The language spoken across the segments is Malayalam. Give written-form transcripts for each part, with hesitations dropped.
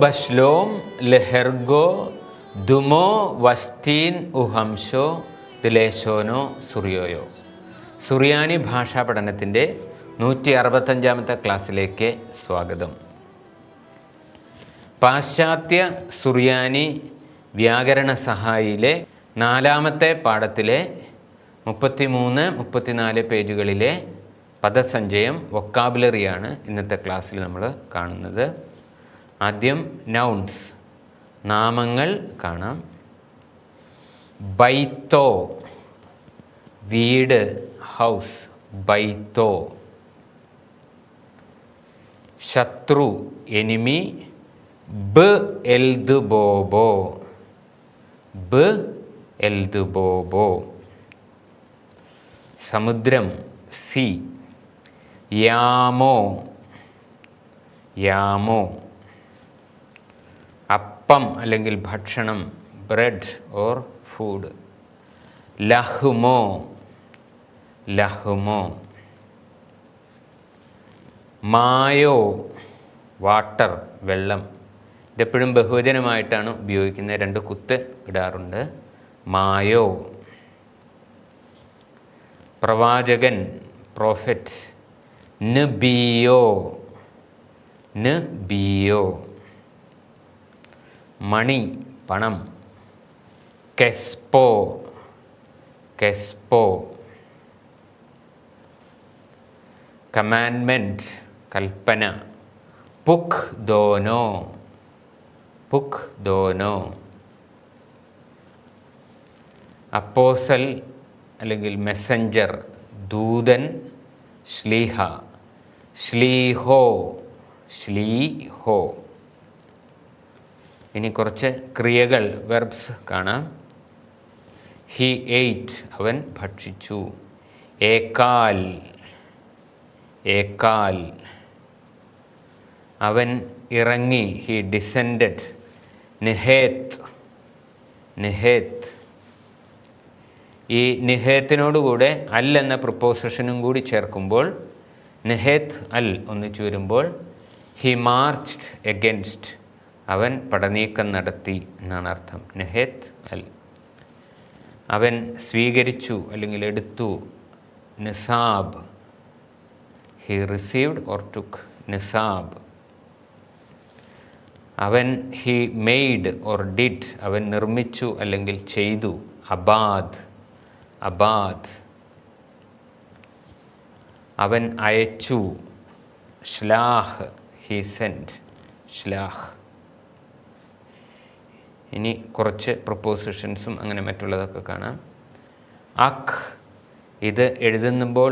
ബഷ്ലോം ലെഹെർഗോ ദുമോ വസ്തീൻ ഉഹംഷോ ദിലേശോനോ സുറിയോയോ. സുറിയാനി ഭാഷാ പഠനത്തിൻ്റെ 165-ാമത്തെ ക്ലാസ്സിലേക്ക് സ്വാഗതം. പാശ്ചാത്യ സുറിയാനി വ്യാകരണ സഹായിയിലെ 4-ാമത്തെ പാഠത്തിലെ 33-34 പേജുകളിലെ പദസഞ്ചയം വൊക്കാബുലറിയാണ് ഇന്നത്തെ ക്ലാസ്സിൽ നമ്മൾ കാണുന്നത്. ആദ്യം നൗൺസ്, നാമങ്ങൾ കാണാം. ബൈത്തോ വീട്, ഹൗസ്, ബൈത്തോ. ശത്രു എനിമി, ബ് എൽദ് ബോബോ, ബ് എൽദ് ബോബോ. സമുദ്രം സി, യാമോ, യാമോ. അപ്പം അല്ലെങ്കിൽ ഭക്ഷണം ബ്രെഡ് ഓർ ഫുഡ്, ലഹ്മോ, ലഹ്മോ. മായോ വാട്ടർ വെള്ളം. ഇതെപ്പോഴും ബഹുവചനമായിട്ടാണ് ഉപയോഗിക്കുന്നത്, 2 കുത്ത് ഇടാറുണ്ട്. മായോ. പ്രവാചകൻ പ്രോഫറ്റ്, നബിയോ, നബിയോ. മണി പണം, കെസ്പോ, കെസ്പോ. കമാൻഡ്മെൻറ്റ് കൽപ്പന, പുക് ദോനോ, പുക് ദോനോ. അപ്പോസൽ അല്ലെങ്കിൽ മെസ്സഞ്ചർ ദൂതൻ, ശ്ലീഹ, ശ്ലീഹോ, ശ്ലീഹോ. ഇനി കുറച്ച് ക്രിയകൾ വെർബ്സ് കാണാം. ഹി എയ്റ്റ് അവൻ ഭക്ഷിച്ചു. ഏക്കാൽ, ഏക്കാൽ. അവൻ ഇറങ്ങി, ഹി ഡിസെൻഡഡ്. നിഹേത്ത്, നിഹേത്ത്. ഈ നിഹേത്തിനോടുകൂടെ അൽ എന്ന പ്രിപ്പോസിഷനും കൂടി ചേർക്കുമ്പോൾ നിഹേത്ത് അൽ ഒന്നിച്ചു വരുമ്പോൾ ഹി മാർച്ച്ഡ് എഗൻസ്റ്റ് അവൻ പടനീക്കം നടത്തി എന്നാണ് അർത്ഥം. നെഹേത്ത് അൽ. അവൻ സ്വീകരിച്ചു അല്ലെങ്കിൽ എടുത്തു. Nisab, he received or took. Nisab. അവൻ ഹി മെയ്ഡ് ഓർ ഡിഡ് അവൻ നിർമ്മിച്ചു അല്ലെങ്കിൽ ചെയ്തു. അബാദ്, അബാദ്. അവൻ അയച്ചു. ശ്ലാഹ്, ഹി സെൻറ്റ്. ശ്ലാഹ്. ഇനി കുറച്ച് പ്രൊപ്പോസിഷൻസും അങ്ങനെ മറ്റുള്ളതൊക്കെ കാണാം. അഖ്, ഇത് എഴുതുമ്പോൾ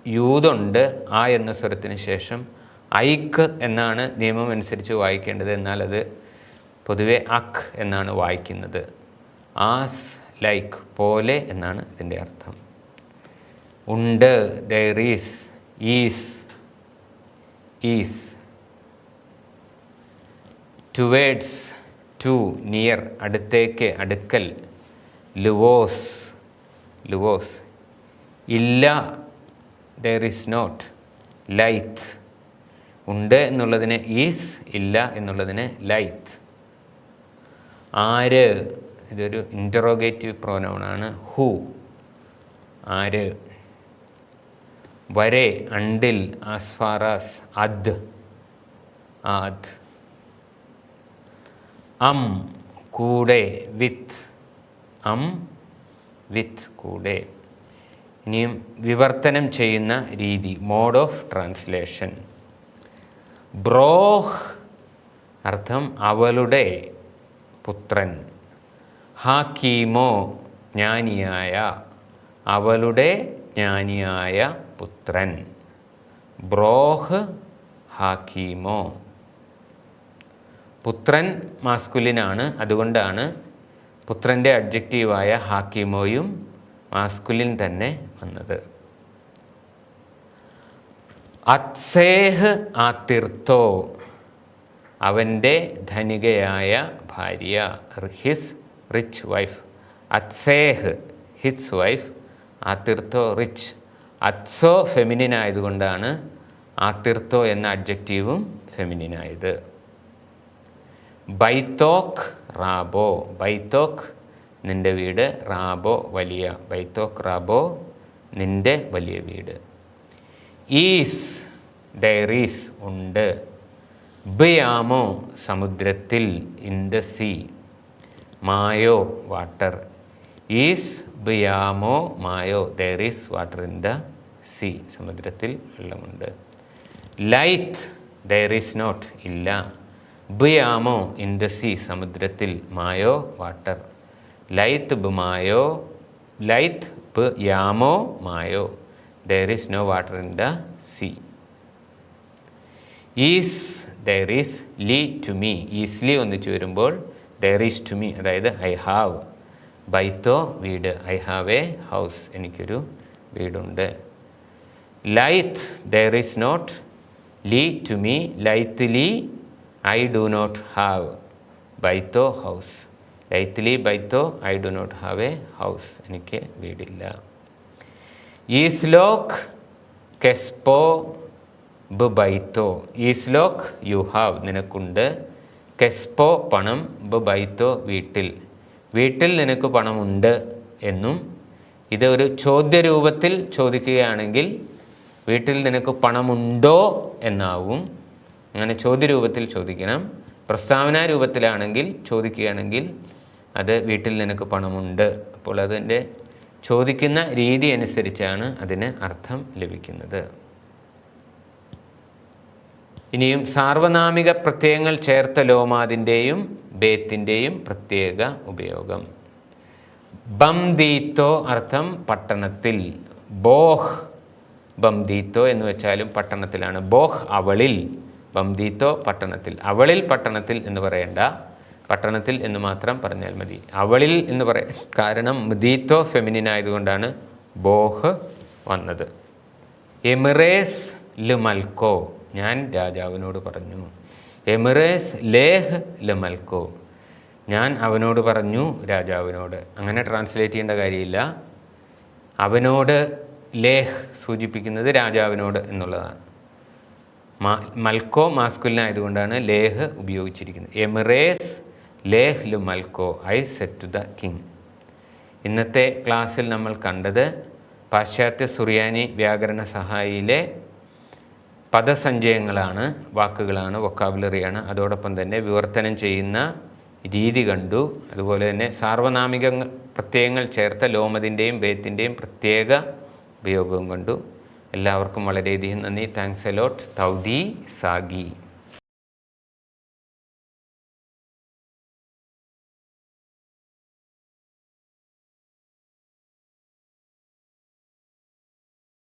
യൂതുണ്ട് ആ എന്ന സ്വരത്തിന് ശേഷം ഐക്ക് എന്നാണ് നിയമം അനുസരിച്ച് വായിക്കേണ്ടത്. എന്നാൽ അത് പൊതുവെ അഖ് എന്നാണ് വായിക്കുന്നത്. ആസ്, ലൈക്ക്, പോലെ എന്നാണ് ഇതിൻ്റെ അർത്ഥം. ഉണ്ട്, there is, is, is. Towards, to, near, അടുത്തേക്ക്, അടുക്കൽ. ലുവോസ്, ലുവോസ്. ഇല്ല, ദെയർ ഈസ് നോട്ട്. ലൈത്ത്, ഉണ്ട് എന്നുള്ളതിന് ഈസ്, ഇല്ല എന്നുള്ളതിന് ലൈത്ത്. ആര്, ഇതൊരു ഇൻ്ററോഗേറ്റീവ് പ്രോനൗണാണ്. ഹു, ആര്. വരെ, അണ്ടിൽ, ആസ് ഫാർ ആസ്. അദ്, ആദ്. കൂടെ, വിത്ത്. വിത്ത്, കൂടെ. ഇനിയും വിവർത്തനം ചെയ്യുന്ന രീതി, മോഡ് ഓഫ് ട്രാൻസ്ലേഷൻ. ബ്രോഹ്, അർത്ഥം അവളുടെ പുത്രൻ. ഹാക്കീമോ, ജ്ഞാനിയായ, അവളുടെ ജ്ഞാനിയായ പുത്രൻ. ബ്രോഹ്, ഹാക്കീമോ. പുത്രൻ മാസ്കുലിനാണ്, അതുകൊണ്ടാണ് പുത്രൻ്റെ അഡ്ജക്റ്റീവായ ഹാക്കിമോയും മാസ്കുലിൻ തന്നെ വന്നത്. അത്സേഹ് ആതിർത്തോ, അവൻ്റെ ധനികയായ ഭാര്യ. His rich wife. അത്സേഹ്, ഹിസ് വൈഫ്. ആതിർത്തോ, റിച്ച്. അത്സോ ഫെമിനിൻ ആയതുകൊണ്ടാണ് ആതിർത്തോ എന്ന അഡ്ജക്റ്റീവും ഫെമിനിനായത്. ബൈത്തോക്ക് റാബോ, ബൈത്തോക്ക് നിൻ്റെ വീട്, റാബോ വലിയ, ബൈത്തോക്ക് റാബോ നിൻ്റെ വലിയ വീട്. ഈസ് ദെയർ ഈസ് ഉണ്ട്. ബയാമോ സമുദ്രത്തിൽ, ഇൻ ദ സീ. മായോ വാട്ടർ. ഈസ് ബയാമോ മായോ, there is water in the sea, സമുദ്രത്തിൽ വെള്ളമുണ്ട്. ലൈറ്റ് ദെയർ ഈസ് നോട്ട് ഇല്ല. ബയാമോ ഇൻ ദ സീ സമുദ്രത്തിൽ, മായോ വാട്ടർ. ലൈത്ത് ബമായോ, ലൈത്ത് ബയാമോ മായോ, there is no water in the sea. Is there is ലീ ടു മീ, ഈസ്ലി ഒന്നിച്ച് വരുമ്പോൾ ദെയർ ഈസ് ടു മീ, അതായത് ഐ ഹാവ്. ബൈത്തോ വീട്, ഐ ഹാവ് എ ഹൗസ്, എനിക്കൊരു വീടുണ്ട്. ലൈത്ത് ദെയർ ഈസ് നോട്ട് ലീ ടു മീ, ലൈത്ത് ലീ ഐ ഡു നോട്ട് ഹാവ് ബൈത്തോ ഹൗസ്. ലൈത്ത് ലീ ബൈത്തോ I do not have a house, എനിക്ക് വീടില്ല. ഈസ്ലോക്ക് കെസ്പോ ബ് ബൈത്തോ, ഈസ്ലോക്ക് യു ഹാവ് നിനക്കുണ്ട്. കെസ്പോ പണം, ബ് ബൈത്തോ വീട്ടിൽ, വീട്ടിൽ നിനക്ക് പണമുണ്ട് എന്നും. ഇത് ഒരു ചോദ്യരൂപത്തിൽ ചോദിക്കുകയാണെങ്കിൽ വീട്ടിൽ നിനക്ക് പണമുണ്ടോ എന്നാവും. അങ്ങനെ ചോദ്യരൂപത്തിൽ ചോദിക്കണം. പ്രസ്താവനാ രൂപത്തിലാണെങ്കിൽ ചോദിക്കുകയാണെങ്കിൽ അത് വീട്ടിൽ നിനക്ക് പണമുണ്ട്. അപ്പോൾ അതിൻ്റെ ചോദിക്കുന്ന രീതി അനുസരിച്ചാണ് അതിന് അർത്ഥം ലഭിക്കുന്നത്. ഇനിയും സാർവനാമിക പ്രത്യയങ്ങൾ ചേർത്ത ലോമാതിൻ്റെയും ബേത്തിൻ്റെയും പ്രത്യേക ഉപയോഗം. ബംദീത്തോ അർത്ഥം പട്ടണത്തിൽ. ബോഹ് ബംദീത്തോ എന്ന് വെച്ചാലും പട്ടണത്തിലാണ്. ബോഹ് അവളിൽ, ബംദീത്തോ പട്ടണത്തിൽ. അവളിൽ പട്ടണത്തിൽ എന്ന് പറയേണ്ട, പട്ടണത്തിൽ എന്ന് മാത്രം പറഞ്ഞാൽ മതി. അവളിൽ എന്ന് പറയാം, കാരണം ദീത്തോ ഫെമിനിൻ ആയതുകൊണ്ടാണ് ബോഹ് വന്നത്. എമിറേസ് ല് മൽക്കോ, ഞാൻ രാജാവിനോട് പറഞ്ഞു. എമിറേസ് ലേഹ് ല് മൽക്കോ, ഞാൻ അവനോട് പറഞ്ഞു രാജാവിനോട്. അങ്ങനെ ട്രാൻസ്ലേറ്റ് ചെയ്യേണ്ട കാര്യമില്ല. അവനോട് ലേഹ് സൂചിപ്പിക്കുന്നത് രാജാവിനോട് എന്നുള്ളതാണ്. മൽക്കോ മാസ്കുലിൻ ആയതുകൊണ്ടാണ് ലേഹ് ഉപയോഗിച്ചിരിക്കുന്നത്. എമിറേസ് ലേഹ് ലു മൽക്കോ, I said to the king. ഇന്നത്തെ ക്ലാസ്സിൽ നമ്മൾ കണ്ടത് പാശ്ചാത്യ സുറിയാനി വ്യാകരണ സഹായിയിലെ പദസഞ്ചയങ്ങളാണ്, വാക്കുകളാണ്, വൊക്കാബുലറിയാണ്. അതോടൊപ്പം തന്നെ വിവർത്തനം ചെയ്യുന്ന രീതി കണ്ടു. അതുപോലെ തന്നെ സാർവനാമിക പ്രത്യയങ്ങൾ ചേർത്ത ലോമതിൻ്റെയും ബേത്തിൻ്റെയും പ്രത്യേക ഉപയോഗവും കണ്ടു. എല്ലാവർക്കും വളരെയധികം നന്ദി. Thanks a lot. തൗദി സാഗി.